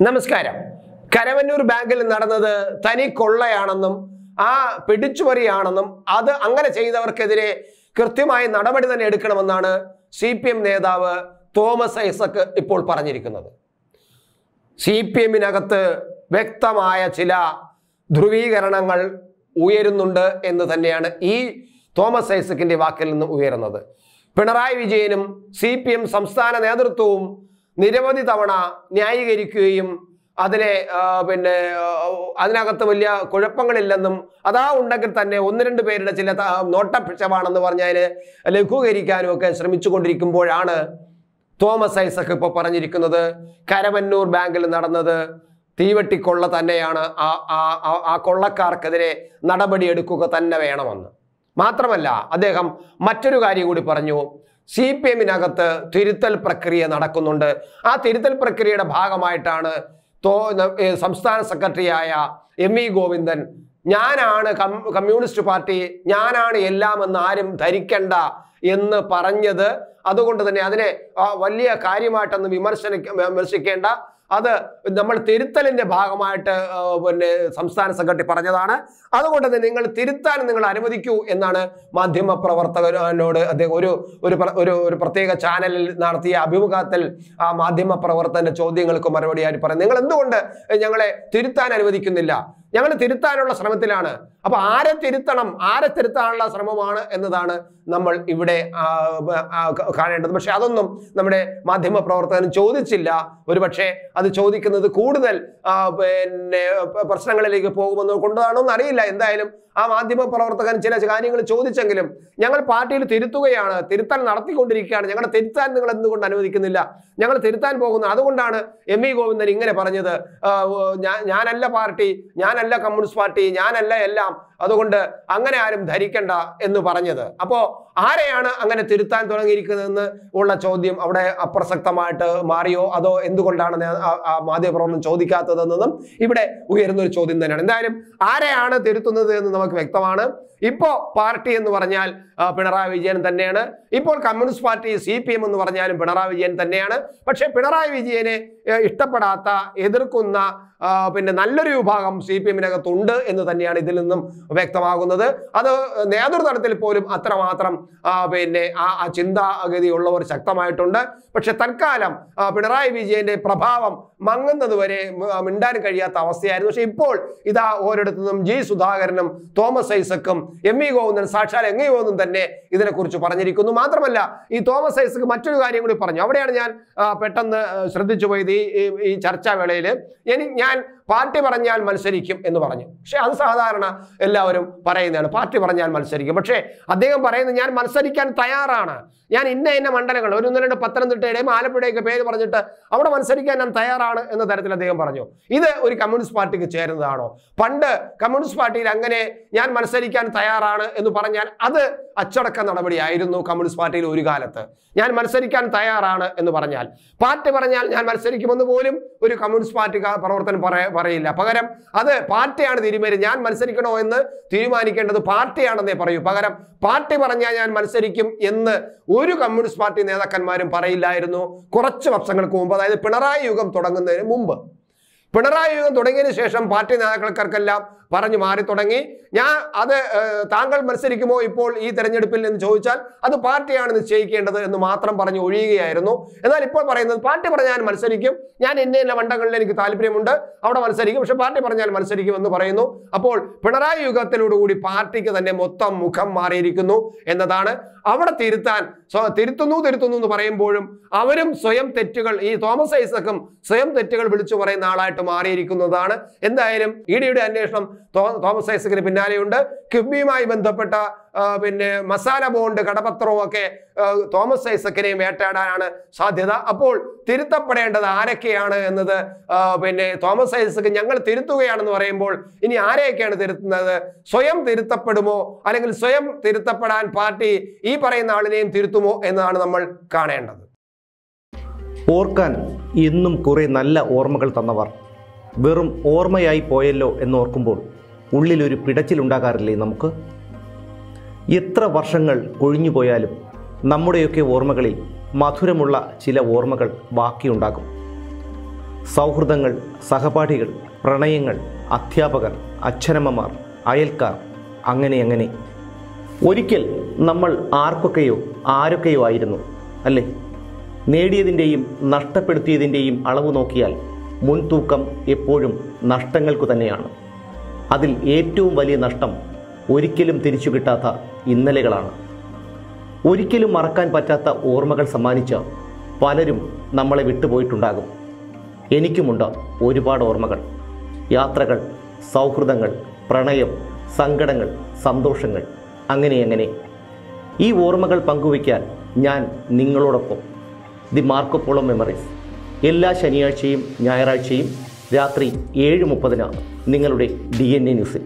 നമസ്കാരം. കരവന്നൂർ ബാങ്കിൽ നടന്നത് തനി കൊള്ളയാണെന്നും ആ പിടിച്ചുപറിയാണെന്നും അത് അങ്ങനെ ചെയ്തവർക്കെതിരെ കൃത്യമായി നടപടി തന്നെ എടുക്കണമെന്നാണ് CPM നേതാവ് തോമസ് ഐസക് ഇപ്പോൾ പറഞ്ഞിരിക്കുന്നത്. CPM-നകത്ത് വ്യക്തമായ ചില ധ്രുവീകരണങ്ങൾ ഉയരുന്നുണ്ട് എന്ന് തന്നെയാണ് ഈ തോമസ് ഐസക്കിന്റെ വാക്കിൽ നിന്ന് ഉയരുന്നത്. പിണറായി വിജയനും CPM സംസ്ഥാന നേതൃത്വവും നിരവധി തവണ ന്യായീകരിക്കുകയും അതിനെ അതിനകത്ത് വലിയ കുഴപ്പങ്ങളില്ലെന്നും അതാ ഉണ്ടെങ്കിൽ തന്നെ ഒന്ന് രണ്ട് പേരുടെ ചില നോട്ടപ്പിഴവാണെന്ന് പറഞ്ഞതിന് ലഘൂകരിക്കാനും ഒക്കെ ശ്രമിച്ചുകൊണ്ടിരിക്കുമ്പോഴാണ് തോമസ് ഐസക് ഇപ്പോൾ പറഞ്ഞിരിക്കുന്നത് കരവന്നൂർ ബാങ്കിൽ നടന്നത് തീവെട്ടിക്കൊള്ള തന്നെയാണ്. ആ കൊള്ളക്കാർക്കെതിരെ നടപടിയെടുക്കുക തന്നെ വേണമെന്ന്. മാത്രമല്ല അദ്ദേഹം മറ്റൊരു കാര്യം കൂടി പറഞ്ഞു. CPM-നകത്ത് തിരുത്തൽ പ്രക്രിയ നടക്കുന്നുണ്ട്. ആ തിരുത്തൽ പ്രക്രിയയുടെ ഭാഗമായിട്ടാണ് സംസ്ഥാന സെക്രട്ടറിയായ MV ഗോവിന്ദൻ ഞാനാണ് കമ്മ്യൂണിസ്റ്റ് പാർട്ടി, ഞാനാണ് എല്ലാം എന്ന് ആരും ധരിക്കണ്ട എന്ന് പറഞ്ഞത്. അതുകൊണ്ട് തന്നെ അതിനെ വലിയ കാര്യമായിട്ടൊന്നും വിമർശിക്കേണ്ട, അത് നമ്മൾ തിരുത്തലിന്റെ ഭാഗമായിട്ട് സംസ്ഥാന സെക്രട്ടറി പറഞ്ഞതാണ്. അതുകൊണ്ട് തന്നെ നിങ്ങൾ തിരുത്താൻ നിങ്ങൾ അനുവദിക്കൂ എന്നാണ് മാധ്യമ പ്രവർത്തകനോട് അദ്ദേഹം ഒരു പ്രത്യേക ചാനലിൽ നടത്തിയ അഭിമുഖത്തിൽ ആ മാധ്യമ പ്രവർത്തകന്റെ ചോദ്യങ്ങൾക്ക് മറുപടിയായി പറയുന്നത്. നിങ്ങൾ എന്തുകൊണ്ട് ഞങ്ങളെ തിരുത്താൻ അനുവദിക്കുന്നില്ല? ഞങ്ങൾ തിരുത്താനുള്ള ശ്രമത്തിലാണ്. അപ്പൊ ആരെ തിരുത്താനുള്ള ശ്രമമാണ് എന്നതാണ് നമ്മൾ ഇവിടെ കാണേണ്ടത്. പക്ഷെ അതൊന്നും നമ്മുടെ മാധ്യമ പ്രവർത്തകൻ ചോദിച്ചില്ല. ഒരുപക്ഷെ അത് ചോദിക്കുന്നത് കൂടുതൽ പ്രശ്നങ്ങളിലേക്ക് പോകുമെന്ന് കൊണ്ടാണോ എന്ന് അറിയില്ല. എന്തായാലും ആ മാധ്യമ പ്രവർത്തകൻ ചില കാര്യങ്ങൾ ചോദിച്ചെങ്കിലും ഞങ്ങൾ പാർട്ടിയിൽ തിരുത്തുകയാണ്, തിരുത്താൻ നടത്തിക്കൊണ്ടിരിക്കുകയാണ്, ഞങ്ങളെ തിരുത്താൻ നിങ്ങൾ എന്തുകൊണ്ട് അനുവദിക്കുന്നില്ല, ഞങ്ങൾ തിരുത്താൻ പോകുന്നു. അതുകൊണ്ടാണ് MV ഗോവിന്ദൻ ഇങ്ങനെ പറഞ്ഞത്. ഞാനല്ല പാർട്ടി, ഞാനല്ല കമ്മ്യൂണിസ്റ്റ് പാർട്ടി, ഞാനല്ല എല്ലാം, അതുകൊണ്ട് അങ്ങനെ ആരും ധരിക്കണ്ട എന്ന് പറഞ്ഞത്. അപ്പോ ആരെയാണ് അങ്ങനെ തിരുത്താൻ തുടങ്ങിയിരിക്കുന്നതെന്ന് ഉള്ള ചോദ്യം അവിടെ അപ്രസക്തമായിട്ട് മാറിയോ, അതോ എന്തുകൊണ്ടാണ് മാധ്യമപ്രവർത്തനം ചോദിക്കാത്തതെന്നതും ഇവിടെ ഉയരുന്നൊരു ചോദ്യം തന്നെയാണ്. എന്തായാലും ആരെയാണ് തിരുത്തുന്നത് എന്ന് നമുക്ക് വ്യക്തമാണ്. ഇപ്പോ പാർട്ടി എന്ന് പറഞ്ഞാൽ പിണറായി വിജയൻ തന്നെയാണ്. ഇപ്പോൾ കമ്മ്യൂണിസ്റ്റ് പാർട്ടി CPM എന്ന് പറഞ്ഞാലും പിണറായി വിജയൻ തന്നെയാണ്. പക്ഷെ പിണറായി വിജയനെ ഇഷ്ടപ്പെടാത്ത, എതിർക്കുന്ന നല്ലൊരു വിഭാഗം CPM-നകത്തുണ്ട് എന്ന് തന്നെയാണ് ഇതിൽ നിന്നും വ്യക്തമാകുന്നത്. അത് നേതൃതലത്തിൽ പോലും അത്രമാത്രം ആ ചിന്താഗതിയുള്ളവർ ശക്തമായിട്ടുണ്ട്. പക്ഷെ തൽക്കാലം പിണറായി വിജയന്റെ പ്രഭാവം മങ്ങുന്നത് വരെ മിണ്ടാൻ കഴിയാത്ത അവസ്ഥയായിരുന്നു. പക്ഷെ ഇപ്പോൾ ഇതാ ഓരിടത്തു നിന്നും G സുധാകരനും തോമസ് ഐസക്കും MV ഗോവിന്ദൻ, സാക്ഷാൽ MV ഗോവിന്ദൻ തന്നെ ഇതിനെക്കുറിച്ച് പറഞ്ഞിരിക്കുന്നു. മാത്രമല്ല ഈ തോമസ് ഐസക് മറ്റൊരു കാര്യം കൂടി പറഞ്ഞു. അവിടെയാണ് ഞാൻ പെട്ടെന്ന് ശ്രദ്ധിച്ചു പോയത്. ഈ ചർച്ചാവേളയിൽ ഞാൻ പാർട്ടി പറഞ്ഞാൽ മത്സരിക്കും എന്ന് പറഞ്ഞു. പക്ഷെ അത് സാധാരണ എല്ലാവരും പറയുന്നതാണ്, പാർട്ടി പറഞ്ഞാൽ മത്സരിക്കും. പക്ഷേ അദ്ദേഹം പറയുന്നത് ഞാൻ മത്സരിക്കാൻ തയ്യാറാണ്, ഞാൻ ഇന്ന മണ്ഡലങ്ങൾ, ഒരു രണ്ട് പത്തനംതിട്ടയുടെയും ആലപ്പുഴയൊക്കെ പേര് പറഞ്ഞിട്ട് അവിടെ മത്സരിക്കാൻ ഞാൻ തയ്യാറാണ് എന്ന തരത്തിൽ അദ്ദേഹം പറഞ്ഞു. ഇത് ഒരു കമ്മ്യൂണിസ്റ്റ് പാർട്ടിക്ക് ചേരുന്നതാണോ? പണ്ട് കമ്മ്യൂണിസ്റ്റ് പാർട്ടിയിൽ അങ്ങനെ ഞാൻ മത്സരിക്കാൻ തയ്യാറാണ് എന്ന് പറഞ്ഞാൽ അത് അച്ചടക്ക നടപടിയായിരുന്നു കമ്മ്യൂണിസ്റ്റ് പാർട്ടിയിൽ ഒരു കാലത്ത്. ഞാൻ മത്സരിക്കാൻ തയ്യാറാണ് എന്ന് പറഞ്ഞാൽ, പാർട്ടി പറഞ്ഞാൽ ഞാൻ മത്സരിക്കുമെന്ന് പോലും ഒരു കമ്മ്യൂണിസ്റ്റ് പാർട്ടി പ്രവർത്തനം പറയില്ല. പകരം അത് പാർട്ടിയാണ് തീരുമാനം. ഞാൻ മത്സരിക്കണോ എന്ന് തീരുമാനിക്കേണ്ടത് പാർട്ടിയാണെന്നേ പറയൂ. പകരം പാർട്ടി പറഞ്ഞാൽ ഞാൻ മത്സരിക്കും എന്ന് ഒരു കമ്മ്യൂണിസ്റ്റ് പാർട്ടി നേതാക്കന്മാരും പറയില്ലായിരുന്നു കുറച്ച് വർഷങ്ങൾക്ക് മുമ്പ്. അതായത് പിണറായി യുഗം തുടങ്ങുന്നതിന് മുമ്പ്. പിണറായി യുഗം തുടങ്ങിയതിനു ശേഷം പാർട്ടി നേതാക്കൾക്കെല്ലാം പറഞ്ഞു മാറി തുടങ്ങി. താങ്കൾ മത്സരിക്കുമോ ഇപ്പോൾ ഈ തെരഞ്ഞെടുപ്പിൽ എന്ന് ചോദിച്ചാൽ അത് പാർട്ടിയാണ് നിശ്ചയിക്കേണ്ടത് എന്ന് മാത്രം പറഞ്ഞു ഒഴിയുകയായിരുന്നു. എന്നാൽ ഇപ്പോൾ പറയുന്നത് പാർട്ടി പറഞ്ഞാൽ ഞാൻ മത്സരിക്കും, ഞാൻ ഇന്ന മണ്ഡലങ്ങളിൽ എനിക്ക് താല്പര്യമുണ്ട്, അവിടെ മത്സരിക്കും, പക്ഷെ പാർട്ടി പറഞ്ഞാൽ മത്സരിക്കും എന്ന് പറയുന്നു. അപ്പോൾ പിണറായി യുഗത്തിലോടുകൂടി പാർട്ടിക്ക് തന്നെ മൊത്തം മുഖം മാറിയിരിക്കുന്നു എന്നതാണ്. അവിടെ തിരുത്തുന്നു എന്ന് പറയുമ്പോഴും അവരും സ്വയം തെറ്റുകൾ, ഈ തോമസ് ഐസക്കും സ്വയം തെറ്റുകൾ വിളിച്ചു പറയുന്ന ആളായിട്ട് മാറിയിരിക്കുന്നതാണ്. എന്തായാലും EDയുടെ അന്വേഷണം തോമസ് ഐസക്കിന് പിന്നാലെയുണ്ട്. കിഫ്ബിയുമായി ബന്ധപ്പെട്ട മസാല ബോണ്ട് കടപത്രവും ഒക്കെ തോമസ് ഐസക്കിനെയും വേട്ടയാടാനാണ് സാധ്യത. അപ്പോൾ തിരുത്തപ്പെടേണ്ടത് ആരൊക്കെയാണ് എന്നത് തോമസ് ഐസക്ക് ഞങ്ങൾ തിരുത്തുകയാണെന്ന് പറയുമ്പോൾ ഇനി ആരെയൊക്കെയാണ് തിരുത്തുന്നത്? സ്വയം തിരുത്തപ്പെടുമോ, അല്ലെങ്കിൽ സ്വയം തിരുത്തപ്പെടാൻ പാർട്ടി ഈ പറയുന്ന ആളിനെയും തിരുത്തുമോ എന്നതാണ് നമ്മൾ കാണേണ്ടത്. ഓർക്കാൻ എന്നും കുറെ നല്ല ഓർമ്മകൾ തന്നവർ വെറും ഓർമ്മയായി പോയല്ലോ എന്നോർക്കുമ്പോൾ ഉള്ളിലൊരു പിടച്ചിലുണ്ടാകാറില്ലേ നമുക്ക്? എത്ര വർഷങ്ങൾ കൊഴിഞ്ഞുപോയാലും നമ്മുടെയൊക്കെ ഓർമ്മകളിൽ മധുരമുള്ള ചില ഓർമ്മകൾ ബാക്കിയുണ്ടാകും. സൗഹൃദങ്ങൾ, സഹപാഠികൾ, പ്രണയങ്ങൾ, അധ്യാപകർ, അച്ഛനമ്മമാർ, അയൽക്കാർ, അങ്ങനെ. ഒരിക്കൽ നമ്മൾ ആർക്കൊക്കെയോ ആരൊക്കെയോ ആയിരുന്നു, അല്ലേ? നേടിയതിൻ്റെയും നഷ്ടപ്പെടുത്തിയതിൻ്റെയും അളവ് നോക്കിയാൽ മുൻതൂക്കം എപ്പോഴും നഷ്ടങ്ങൾക്കു തന്നെയാണ്. അതിൽ ഏറ്റവും വലിയ നഷ്ടം ഒരിക്കലും തിരിച്ചു കിട്ടാത്ത ഇന്നലെകളാണ്. ഒരിക്കലും മറക്കാൻ പറ്റാത്ത ഓർമ്മകൾ സമ്മാനിച്ച പലരും നമ്മളെ വിട്ടുപോയിട്ടുണ്ടാകും. എനിക്കുമുണ്ട് ഒരുപാട് ഓർമ്മകൾ, യാത്രകൾ, സൗഹൃദങ്ങൾ, പ്രണയം, സങ്കടങ്ങൾ, സന്തോഷങ്ങൾ, അങ്ങനെ. ഈ ഓർമ്മകൾ പങ്കുവയ്ക്കാൻ ഞാൻ നിങ്ങളോടൊപ്പം. ദി മാർക്കോ പോളോ മെമ്മറീസ് എല്ലാ ശനിയാഴ്ചയും ഞായറാഴ്ചയും രാത്രി 7:30 നിങ്ങളുടെ DNA ന്യൂസിൽ.